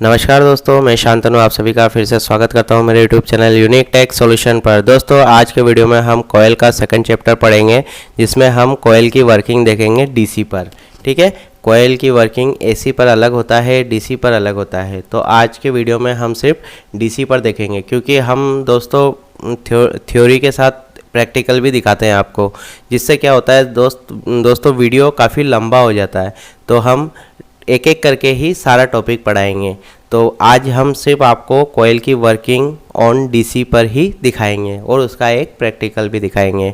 नमस्कार दोस्तों, मैं शांतनु आप सभी का फिर से स्वागत करता हूं मेरे YouTube channel unique tech solution पर। दोस्तों आज के वीडियो में हम कोयल का सेकंड चैप्टर पढ़ेंगे, जिसमें हम कोयल की वर्किंग देखेंगे डीसी पर। ठीक है, कोयल की वर्किंग एसी पर अलग होता है, डीसी पर अलग होता है। तो आज के वीडियो में हम सिर्फ डीसी पर देखेंगे, क्योंकि हम दोस्तों थ्योरी के साथ प्रैक्टिकल भी दिखाते हैं आपको, जिससे क्या होता है दोस्तों वीडियो काफ़ी लंबा हो जाता है। तो हम एक एक करके ही सारा टॉपिक पढ़ाएंगे। तो आज हम सिर्फ आपको कोयल की वर्किंग ऑन डीसी पर ही दिखाएंगे और उसका एक प्रैक्टिकल भी दिखाएंगे।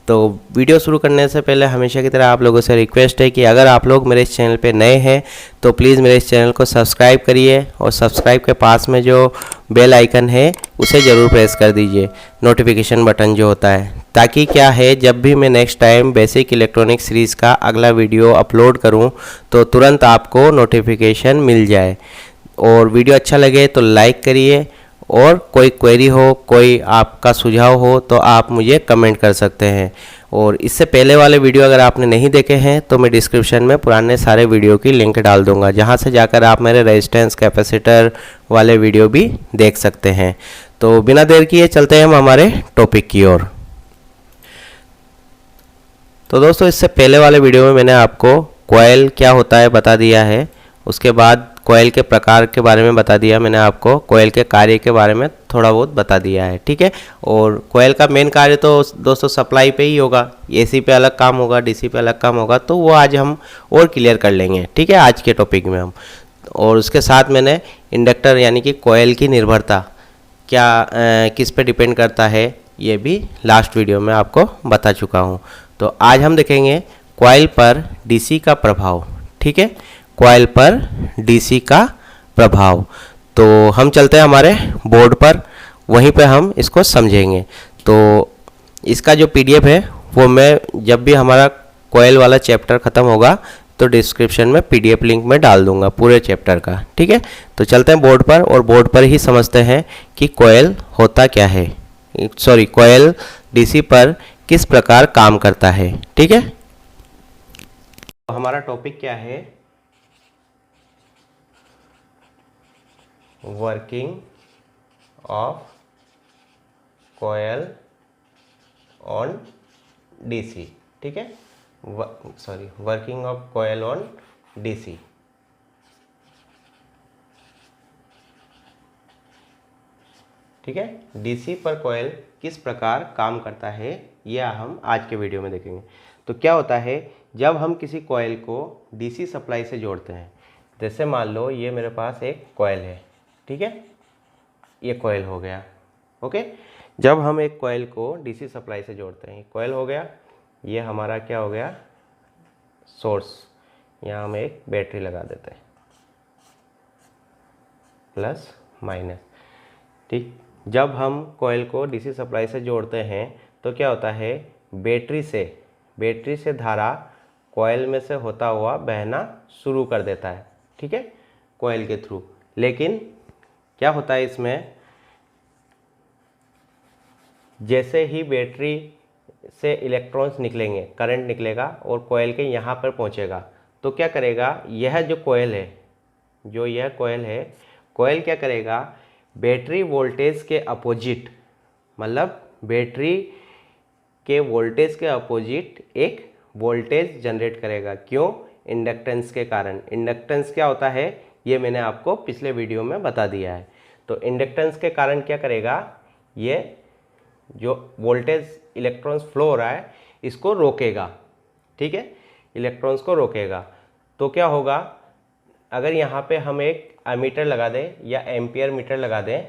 तो वीडियो शुरू करने से पहले हमेशा की तरह आप लोगों से रिक्वेस्ट है कि अगर आप लोग मेरे इस चैनल पे नए हैं तो प्लीज़ मेरे इस चैनल को सब्सक्राइब करिए और सब्सक्राइब के पास में जो बेल आइकन है उसे ज़रूर प्रेस कर दीजिए, नोटिफिकेशन बटन जो होता है, ताकि क्या है जब भी मैं next time basic electronic series का अगला वीडियो अपलोड करूं तो तुरंत आपको नोटिफिकेशन मिल जाए। और वीडियो अच्छा लगे तो लाइक करिए, और कोई क्वेरी हो, कोई आपका सुझाव हो तो आप मुझे कमेंट कर सकते हैं। और इससे पहले वाले वीडियो अगर आपने नहीं देखे हैं तो मैं डिस्क्रिप्शन में पुराने सारे वीडियो की लिंक डाल दूंगा, जहां से जाकर आप मेरे रेजिस्टेंस कैपेसिटर वाले वीडियो भी देख सकते हैं। तो बिना देर किए चलते हैं हम हमारे टॉपिक की ओर। तो दोस्तों इससे पहले वाले वीडियो में मैंने आपको कोयल क्या होता है बता दिया है, उसके बाद कोयल के प्रकार के बारे में बता दिया मैंने आपको, कोयल के कार्य के बारे में थोड़ा बहुत बता दिया है। ठीक है, और कोयल का मेन कार्य तो दोस्तों सप्लाई पे ही होगा, एसी पे अलग काम होगा, डीसी पे अलग काम होगा, तो वो आज हम और क्लियर कर लेंगे। ठीक है, आज के टॉपिक में हम, और उसके साथ मैंने इंडक्टर यानी कि कोयल की निर्भरता क्या किस पे डिपेंड करता है ये भी लास्ट वीडियो में आपको बता चुका हूँ। तो आज हम देखेंगे कोयल पर डीसी का प्रभाव। ठीक है, कोयल पर डीसी का प्रभाव। तो हम चलते हैं हमारे बोर्ड पर, वहीं पे हम इसको समझेंगे। तो इसका जो पीडीएफ है वो मैं जब भी हमारा कोयल वाला चैप्टर ख़त्म होगा तो डिस्क्रिप्शन में पीडीएफ लिंक में डाल दूंगा पूरे चैप्टर का। ठीक है, तो चलते हैं बोर्ड पर और बोर्ड पर ही समझते हैं कि कोयल होता क्या है, कोयल डीसी पर किस प्रकार काम करता है। ठीक है, तो हमारा टॉपिक क्या है, working of coil on DC. ठीक है, working of coil on DC. ठीक है, डीसी पर कोयल किस प्रकार काम करता है यह हम आज के वीडियो में देखेंगे। तो क्या होता है जब हम किसी कोयल को डीसी सप्लाई से जोड़ते हैं, जैसे मान लो ये मेरे पास एक कोयल है। ठीक है, ये कोयल हो गया। ओके, जब हम एक कोयल को डीसी सप्लाई से जोड़ते हैं, कोयल हो गया, ये हमारा क्या हो गया सोर्स, यहाँ हम एक बैटरी लगा देते हैं प्लस माइनस। ठीक, जब हम कोयल को डीसी सप्लाई से जोड़ते हैं तो क्या होता है, बैटरी से धारा कोयल में से होता हुआ बहना शुरू कर देता है। ठीक है, कोयल के थ्रू। लेकिन क्या होता है इसमें, जैसे ही बैटरी से इलेक्ट्रॉन्स निकलेंगे, करंट निकलेगा और कोयल के यहाँ पर पहुँचेगा, तो क्या करेगा यह जो कोयल है, कोयल क्या करेगा, बैटरी वोल्टेज के अपोजिट, मतलब बैटरी के वोल्टेज के अपोजिट एक वोल्टेज जनरेट करेगा। क्यों? इंडक्टेंस के कारण। इंडक्टेंस क्या होता है ये मैंने आपको पिछले वीडियो में बता दिया है। तो इंडक्टेंस के कारण क्या करेगा, ये जो वोल्टेज इलेक्ट्रॉन्स फ्लो हो रहा है इसको रोकेगा। ठीक है, इलेक्ट्रॉन्स को रोकेगा। तो क्या होगा, अगर यहाँ पे हम एक एमीटर लगा दें या एम्पियर मीटर लगा दें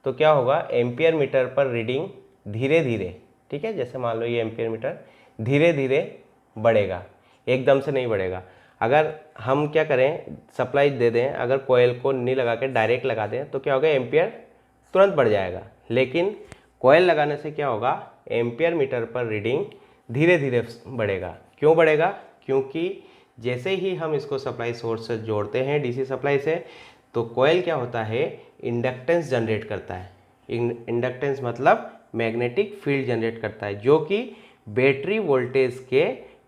तो क्या होगा, एम्पियर मीटर पर रीडिंग धीरे धीरे, ठीक है, जैसे मान लो ये एम्पियर मीटर धीरे धीरे बढ़ेगा, एकदम से नहीं बढ़ेगा। अगर हम क्या करें, सप्लाई दे दें, अगर कोयल को नहीं लगा के डायरेक्ट लगा दें तो क्या होगा, एम्पियर तुरंत बढ़ जाएगा। लेकिन कोयल लगाने से क्या होगा, एम्पियर मीटर पर रीडिंग धीरे धीरे बढ़ेगा। क्यों बढ़ेगा? क्योंकि जैसे ही हम इसको सप्लाई सोर्स से जोड़ते हैं डीसी सप्लाई से, तो कोयल क्या होता है, इंडक्टेंस जनरेट करता है। इंडक्टेंस मतलब मैग्नेटिक फील्ड जनरेट करता है, जो कि बैटरी वोल्टेज के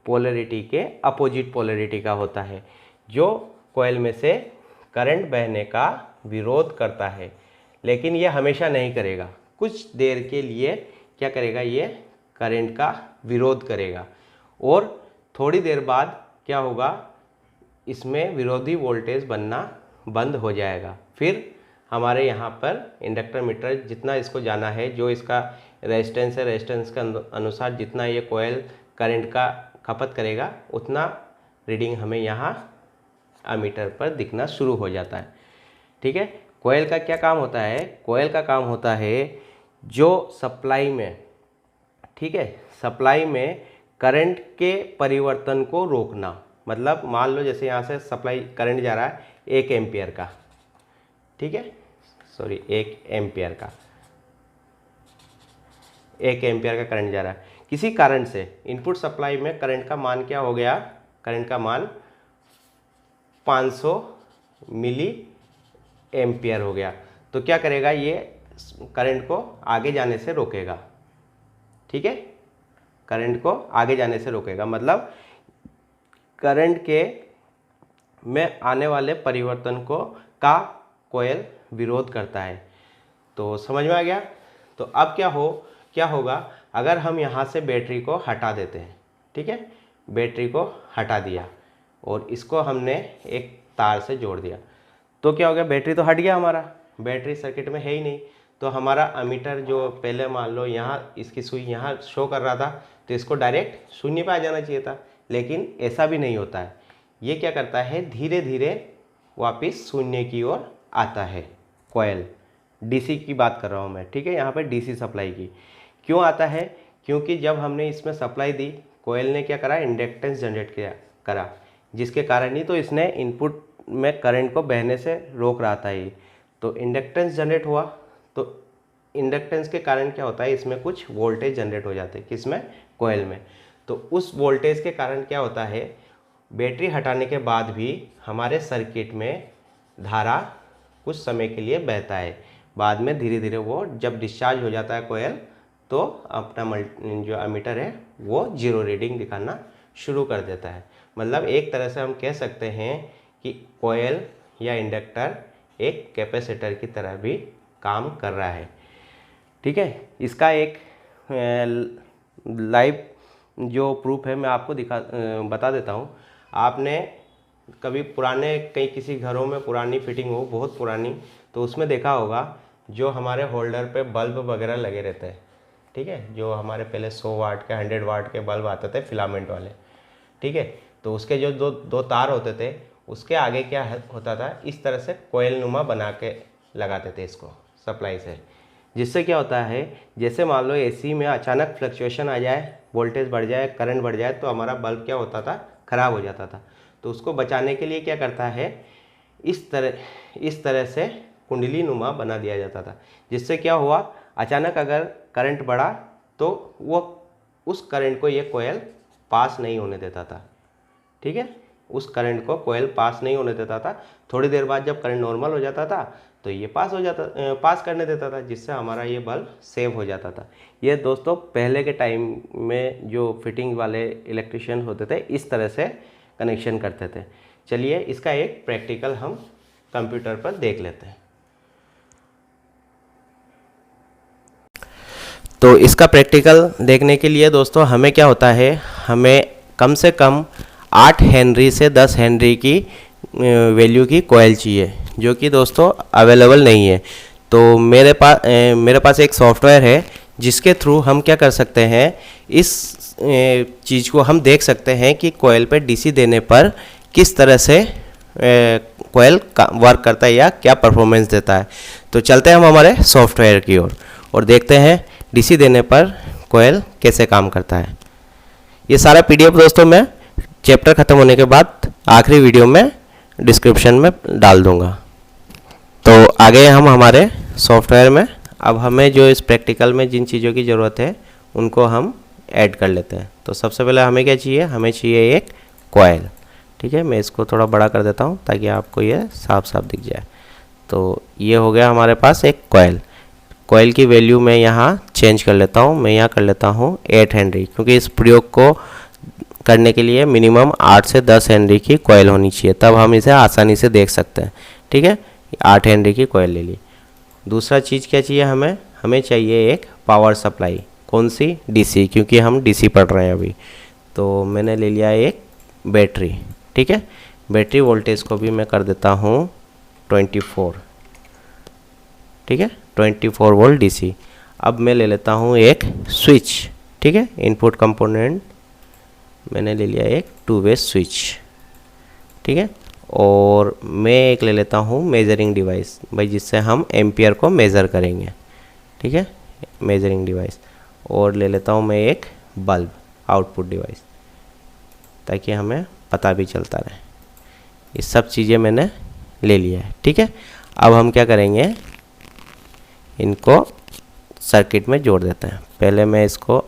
पोलैरिटी के अपोजिट पोलैरिटी का होता है। जो कोयल में से करंट बहने का विरोध करता है, लेकिन ये हमेशा नहीं करेगा। कुछ देर के लिए क्या करेगा, ये करंट का विरोध करेगा और थोड़ी देर बाद क्या होगा, इसमें विरोधी वोल्टेज बनना बंद हो जाएगा। फिर हमारे यहाँ पर इंडक्टर मीटर जितना इसको जाना है, जो इसका रेजिस्टेंस है, रेजिस्टेंस के अनुसार जितना ये कोयल करंट का खपत करेगा उतना रीडिंग हमें यहाँ अमीटर पर दिखना शुरू हो जाता है। ठीक है, कोयल का क्या काम होता है, कोयल का काम होता है जो सप्लाई में, ठीक है, सप्लाई में करंट के परिवर्तन को रोकना। मतलब मान लो जैसे यहाँ से सप्लाई करंट जा रहा है 1 एम्पियर का, ठीक है, सॉरी 1 एम्पियर का, 1 एम्पियर का करंट जा रहा है। किसी कारण से इनपुट सप्लाई में करंट का मान क्या हो गया, करंट का मान 500 मिली एम्पियर हो गया, तो क्या करेगा, ये करंट को आगे जाने से रोकेगा। ठीक है, करंट को आगे जाने से रोकेगा, मतलब करंट के में आने वाले परिवर्तन को का कोयल विरोध करता है। तो समझ में आ गया। तो अब क्या होगा अगर हम यहाँ से बैटरी को हटा देते हैं। ठीक है, बैटरी को हटा दिया और इसको हमने एक तार से जोड़ दिया, तो क्या हो गया, बैटरी तो हट गया, हमारा बैटरी सर्किट में है ही नहीं। तो हमारा अमीटर जो पहले मान लो यहाँ इसकी सुई यहाँ शो कर रहा था, तो इसको डायरेक्ट शून्य पे आ जाना चाहिए था, लेकिन ऐसा भी नहीं होता है। ये क्या करता है, धीरे धीरे वापस शून्य की ओर आता है। कोयल डीसी की बात कर रहा हूँ मैं, ठीक है, यहाँ पे डीसी सप्लाई की। क्यों आता है, क्योंकि जब हमने इसमें सप्लाई दी, कोयल ने क्या करा, इंडक्टेंस जनरेट करा, जिसके कारण ही तो इसने इनपुट में करंट को बहने से रोक रहा था ये। तो इंडक्टेंस जनरेट हुआ, तो इंडक्टेंस के कारण क्या होता है, इसमें कुछ वोल्टेज जनरेट हो जाते हैं, किसमें, कोयल में। तो उस वोल्टेज के कारण क्या होता है, बैटरी हटाने के बाद भी हमारे सर्किट में धारा कुछ समय के लिए बहता है, बाद में धीरे धीरे वो जब डिस्चार्ज हो जाता है कोयल, तो अपना जो अमीटर है वो 0 रीडिंग दिखाना शुरू कर देता है। मतलब एक तरह से हम कह सकते हैं कि कोयल या इंडक्टर एक कैपेसिटर की तरह भी काम कर रहा है। ठीक है, इसका एक लाइव जो प्रूफ है मैं आपको बता देता हूँ। आपने कभी पुराने कहीं किसी घरों में पुरानी फिटिंग हो, बहुत पुरानी, तो उसमें देखा होगा जो हमारे होल्डर पे बल्ब वगैरह लगे रहते हैं। ठीक है, जो हमारे पहले 100 वाट के 100 वाट के बल्ब आते थे फिलामेंट वाले। ठीक है, तो उसके जो दो तार होते थे, उसके आगे क्या होता था, इस तरह से कोयल नुमा बना के लगाते थे इसको सप्लाई से। जिससे क्या होता है, जैसे मान लो एसी में अचानक फ्लक्चुएशन आ जाए, वोल्टेज बढ़ जाए, करंट बढ़ जाए, तो हमारा बल्ब क्या होता था, ख़राब हो जाता था। तो उसको बचाने के लिए क्या करता है, इस तरह से कुंडली नुमा बना दिया जाता था। जिससे क्या हुआ, अचानक अगर करंट बढ़ा तो वो उस करंट को ये कोयल पास नहीं होने देता था। ठीक है, उस करंट को कोयल पास नहीं होने देता था। थोड़ी देर बाद जब करंट नॉर्मल हो जाता था तो ये पास करने देता था, जिससे हमारा ये बल्ब सेव हो जाता था। ये दोस्तों पहले के टाइम में जो फिटिंग वाले इलेक्ट्रिशियन होते थे, इस तरह से कनेक्शन करते थे। चलिए इसका एक प्रैक्टिकल हम कंप्यूटर पर देख लेते हैं। तो इसका प्रैक्टिकल देखने के लिए दोस्तों हमें क्या होता है, हमें कम से कम 8 हेनरी से 10 हेनरी की वैल्यू की कोयल चाहिए, जो कि दोस्तों अवेलेबल नहीं है। तो मेरे पास एक सॉफ्टवेयर है जिसके थ्रू हम क्या कर सकते हैं, इस चीज़ को हम देख सकते हैं कि कोयल पे डीसी देने पर किस तरह से कोयल वर्क करता है या क्या परफॉर्मेंस देता है। तो चलते हैं हम हमारे सॉफ्टवेयर की ओर और देखते हैं डीसी देने पर कोयल कैसे काम करता है। ये सारा पीडीएफ दोस्तों मैं चैप्टर ख़त्म होने के बाद आखिरी वीडियो में डिस्क्रिप्शन में डाल दूंगा। तो आगे हम हमारे सॉफ्टवेयर में, अब हमें जो इस प्रैक्टिकल में जिन चीज़ों की ज़रूरत है उनको हम ऐड कर लेते हैं। तो सबसे पहले हमें क्या चाहिए, हमें चाहिए एक कोयल। ठीक है, मैं इसको थोड़ा बड़ा कर देता हूँ ताकि आपको ये साफ साफ दिख जाए। तो ये हो गया हमारे पास एक कोयल। कोयल की वैल्यू मैं यहाँ चेंज कर लेता हूँ, मैं यहाँ कर लेता हूँ 8 हेनरी, क्योंकि इस प्रयोग को करने के लिए मिनिमम 8 से 10 हेनरी की कोयल होनी चाहिए, तब हम इसे आसानी से देख सकते हैं। ठीक ठीक है, 8 हेनरी की कॉइल ले ली। दूसरा चीज़ क्या चाहिए हमें, हमें चाहिए एक पावर सप्लाई। कौन सी, डीसी, क्योंकि हम डीसी पढ़ रहे हैं अभी। तो मैंने ले लिया एक बैटरी, ठीक है। बैटरी वोल्टेज को भी मैं कर देता हूँ 24, ठीक है, 24 वोल्ट डीसी। अब मैं ले लेता हूँ एक स्विच, ठीक है, इनपुट कंपोनेंट मैंने ले लिया एक 2 वे स्विच, ठीक है। और मैं एक ले लेता हूँ मेजरिंग डिवाइस, भाई जिससे हम एम्पियर को मेज़र करेंगे, ठीक है, मेजरिंग डिवाइस। और ले लेता हूँ मैं एक बल्ब, आउटपुट डिवाइस, ताकि हमें पता भी चलता रहे। ये सब चीज़ें मैंने ले लिया है, ठीक है। अब हम क्या करेंगे, इनको सर्किट में जोड़ देते हैं। पहले मैं इसको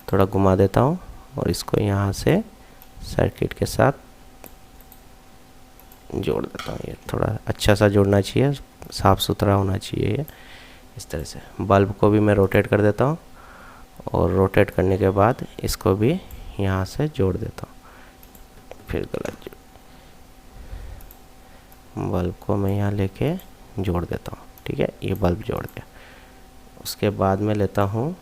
थोड़ा घुमा देता हूँ और इसको यहाँ से सर्किट के साथ जोड़ देता हूँ। ये थोड़ा अच्छा सा जोड़ना चाहिए, साफ़ सुथरा होना चाहिए ये, इस तरह से। बल्ब को भी मैं रोटेट कर देता हूँ और रोटेट करने के बाद इसको भी यहाँ से जोड़ देता हूँ। फिर गलत, बल्ब को मैं यहाँ लेके जोड़ देता हूँ, ठीक है, ये बल्ब जोड़ दिया। उसके बाद मैं लेता हूँ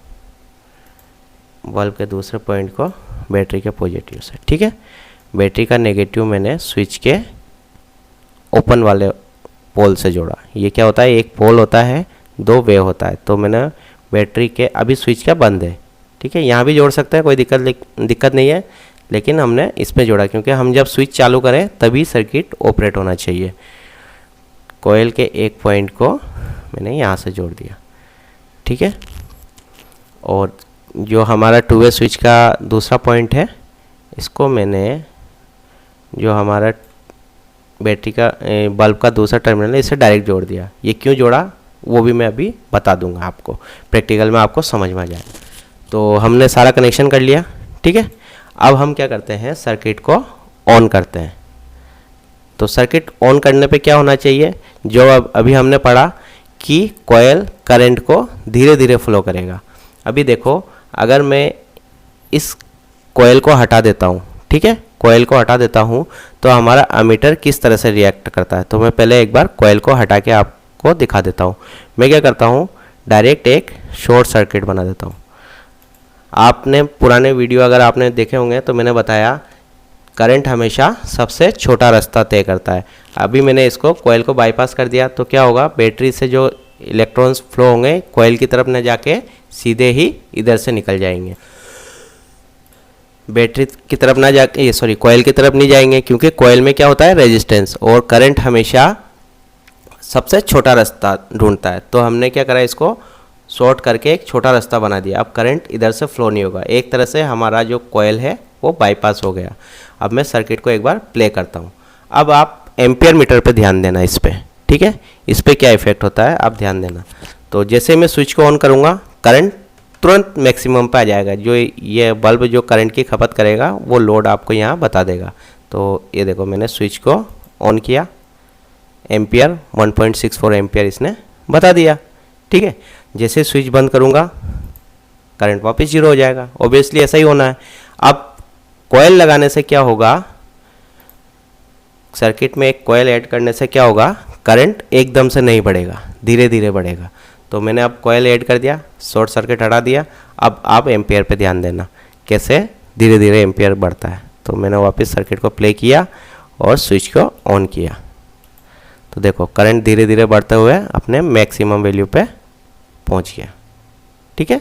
बल्ब के दूसरे पॉइंट को बैटरी के पॉजिटिव से, ठीक है। बैटरी का नेगेटिव मैंने स्विच के ओपन वाले पोल से जोड़ा। ये क्या होता है, एक पोल होता है, 2 वे होता है। तो मैंने बैटरी के, अभी स्विच क्या बंद है, ठीक है, यहाँ भी जोड़ सकते हैं, कोई दिक्कत नहीं है, लेकिन हमने इसमें जोड़ा क्योंकि हम जब स्विच चालू करें तभी सर्किट ऑपरेट होना चाहिए। कॉइल के एक पॉइंट को मैंने यहाँ से जोड़ दिया, ठीक है। और जो हमारा 2 वे स्विच का दूसरा पॉइंट है, इसको मैंने, जो हमारा बैटरी का बल्ब का दूसरा टर्मिनल है, इसे डायरेक्ट जोड़ दिया। ये क्यों जोड़ा वो भी मैं अभी बता दूंगा आपको, प्रैक्टिकल में आपको समझ में आ जाए। तो हमने सारा कनेक्शन कर लिया, ठीक है। अब हम क्या करते हैं, सर्किट को ऑन करते हैं। तो सर्किट ऑन करने पे क्या होना चाहिए, जो अभी हमने पढ़ा कि कॉइल करंट को धीरे धीरे फ्लो करेगा। अभी देखो, अगर मैं इस कॉइल को हटा देता हूँ, ठीक है, कॉइल को हटा देता हूँ, तो हमारा अमीटर किस तरह से रिएक्ट करता है। तो मैं पहले एक बार कॉइल को हटा के आपको दिखा देता हूँ। मैं क्या करता हूँ, डायरेक्ट एक शॉर्ट सर्किट बना देता हूँ। आपने पुराने वीडियो अगर आपने देखे होंगे तो मैंने बताया करंट हमेशा सबसे छोटा रास्ता तय करता है। अभी मैंने इसको कॉइल को बाईपास कर दिया, तो क्या होगा, बैटरी से जो इलेक्ट्रॉन्स फ्लो होंगे कॉइल की तरफ न जाके सीधे ही इधर से निकल जाएंगे, बैटरी की तरफ ना जाके, सॉरी, कॉइल की तरफ नहीं जाएंगे, क्योंकि कॉइल में क्या होता है, रेजिस्टेंस, और करंट हमेशा सबसे छोटा रास्ता ढूंढता है। तो हमने क्या करा, इसको शॉर्ट करके एक छोटा रास्ता बना दिया। अब करंट इधर से फ्लो नहीं होगा, एक तरह से हमारा जो कॉइल है वो बाईपास हो गया। अब मैं सर्किट को एक बार प्ले करता हूँ। अब आप एम्पियर मीटर पे ध्यान देना इस पर, ठीक है, इस पर क्या इफेक्ट होता है आप ध्यान देना। तो जैसे मैं स्विच को ऑन करूँगा, करंट तुरंत मैक्सिमम पे आ जाएगा। जो ये बल्ब जो करंट की खपत करेगा वो लोड आपको यहाँ बता देगा। तो ये देखो, मैंने स्विच को ऑन किया, एम्पियर 1.64 एम्पियर इसने बता दिया, ठीक है। जैसे स्विच बंद करूँगा करंट वापस 0 हो जाएगा। ऑब्वियसली ऐसा ही होना है। अब कॉइल लगाने से क्या होगा, सर्किट में एक कॉइल ऐड करने से क्या होगा, करंट एकदम से नहीं बढ़ेगा, धीरे धीरे बढ़ेगा। तो मैंने अब कॉइल ऐड कर दिया, शॉर्ट सर्किट हटा दिया। अब आप एम्पियर पे ध्यान देना, कैसे धीरे धीरे एम्पियर बढ़ता है। तो मैंने वापस सर्किट को प्ले किया और स्विच को ऑन किया, तो देखो करंट धीरे धीरे बढ़ते हुए अपने मैक्सिमम वैल्यू पे पहुंच गया, ठीक है,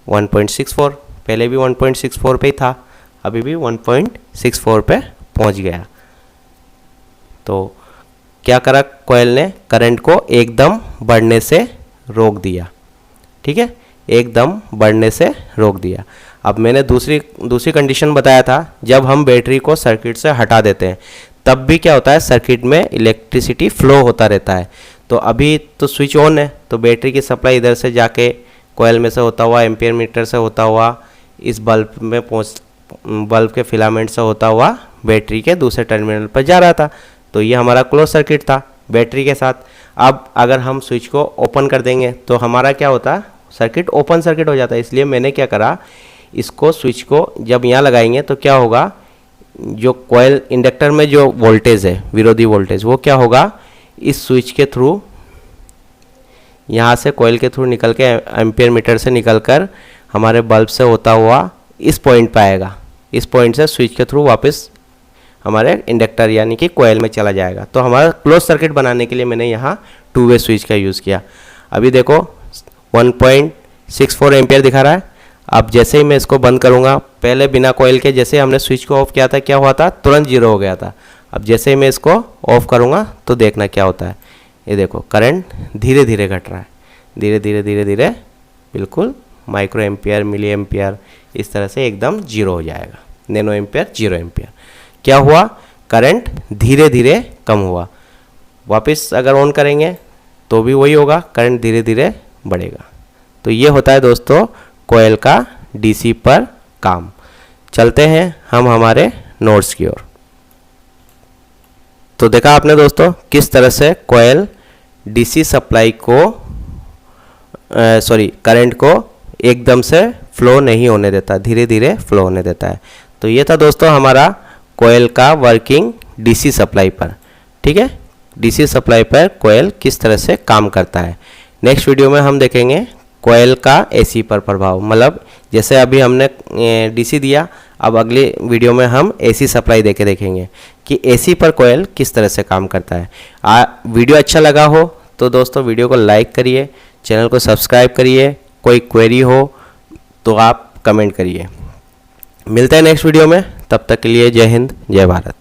1.64। पहले भी 1.64 पे ही था, अभी भी 1.64 पे पहुंच गया। तो क्या करा कॉइल ने, करंट को एकदम बढ़ने से रोक दिया, ठीक है, एकदम बढ़ने से रोक दिया। अब मैंने दूसरी कंडीशन बताया था, जब हम बैटरी को सर्किट से हटा देते हैं तब भी क्या होता है, सर्किट में इलेक्ट्रिसिटी फ्लो होता रहता है। तो अभी तो स्विच ऑन है, तो बैटरी की सप्लाई इधर से जाके कॉइल में से होता हुआ, एम्पियर मीटर से होता हुआ, इस बल्ब में बल्ब के फिलामेंट से होता हुआ बैटरी के दूसरे टर्मिनल पर जा रहा था। तो ये हमारा क्लोज सर्किट था बैटरी के साथ। अब अगर हम स्विच को ओपन कर देंगे तो हमारा क्या होता है, सर्किट ओपन सर्किट हो जाता है। इसलिए मैंने क्या करा, इसको स्विच को जब यहाँ लगाएंगे तो क्या होगा, जो कॉइल इंडक्टर में जो वोल्टेज है, विरोधी वोल्टेज, वो क्या होगा, इस स्विच के थ्रू, यहाँ से कॉइल के थ्रू निकल के एम्पियर मीटर से निकलकर हमारे बल्ब से होता हुआ इस पॉइंट पे आएगा। इस पॉइंट से स्विच के थ्रू वापस हमारे इंडक्टर यानी कि कॉइल में चला जाएगा। तो हमारा क्लोज सर्किट बनाने के लिए मैंने यहाँ 2 वे स्विच का यूज़ किया। अभी देखो 1.64 एम्पियर दिखा रहा है। अब जैसे ही मैं इसको बंद करूँगा, पहले बिना कॉइल के जैसे हमने स्विच को ऑफ किया था क्या हुआ था, तुरंत 0 हो गया था। अब जैसे ही मैं इसको ऑफ करूँगा तो देखना क्या होता है। ये देखो करंट धीरे धीरे घट रहा है, धीरे धीरे धीरे धीरे बिल्कुल माइक्रो एम्पियर, मिली एम्पियर, इस तरह से एकदम 0 हो जाएगा। Nano ampere, 0 ampere. क्या हुआ, करंट धीरे धीरे कम हुआ। वापस अगर ऑन करेंगे तो भी वही होगा, करंट धीरे धीरे बढ़ेगा। तो ये होता है दोस्तों कॉइल का डीसी पर काम। चलते हैं हम हमारे नोट्स की ओर। तो देखा आपने दोस्तों किस तरह से कॉइल डीसी सप्लाई को करंट को एकदम से फ्लो नहीं होने देता, धीरे धीरे फ्लो होने देता है। तो ये था दोस्तों हमारा कॉइल का वर्किंग डीसी सप्लाई पर। ठीक है, डीसी सप्लाई पर कॉइल किस तरह से काम करता है। नेक्स्ट वीडियो में हम देखेंगे कॉइल का एसी पर प्रभाव, मतलब जैसे अभी हमने डीसी दिया, अब अगली वीडियो में हम एसी सप्लाई देके देखेंगे कि एसी पर कॉइल किस तरह से काम करता है। वीडियो अच्छा लगा हो तो दोस्तों वीडियो को लाइक करिए, चैनल को सब्सक्राइब करिए। कोई क्वेरी हो तो आप कमेंट करिए। मिलते हैं नेक्स्ट वीडियो में, तब तक के लिए जय हिंद, जय भारत।